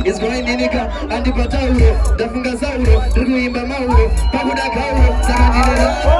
It's going inika andipata uro dafunga sauro nikuimba mauro pakuda kauro sakajinera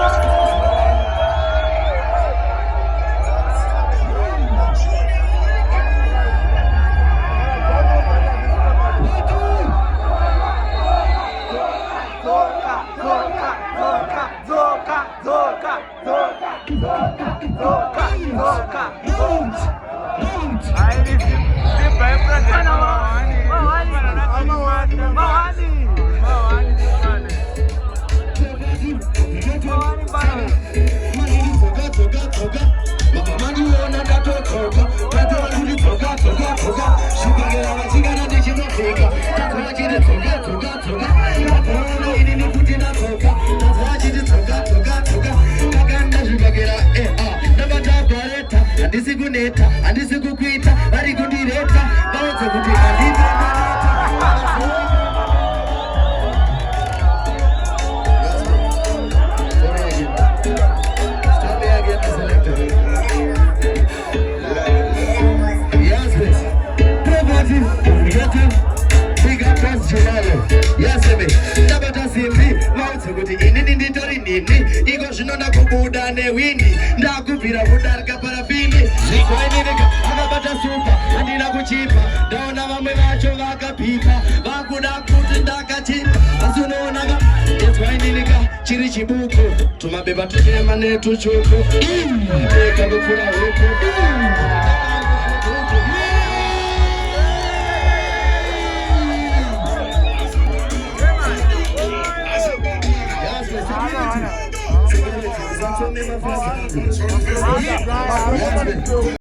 andisikuneta andisikukwita vari kundireta vaudze kuti kuti inini nditori nini iko zvinonda kubuda newindi ndakubvira kudarika parafini zvikwainirika akabata supa handina kuchipa ndaona vamwe vacho vakapipa vakuda kuti ndakachipa asi unoonaka ndezwainirika chiri chibuku tumabeba tutema netuchuku kakupfura huku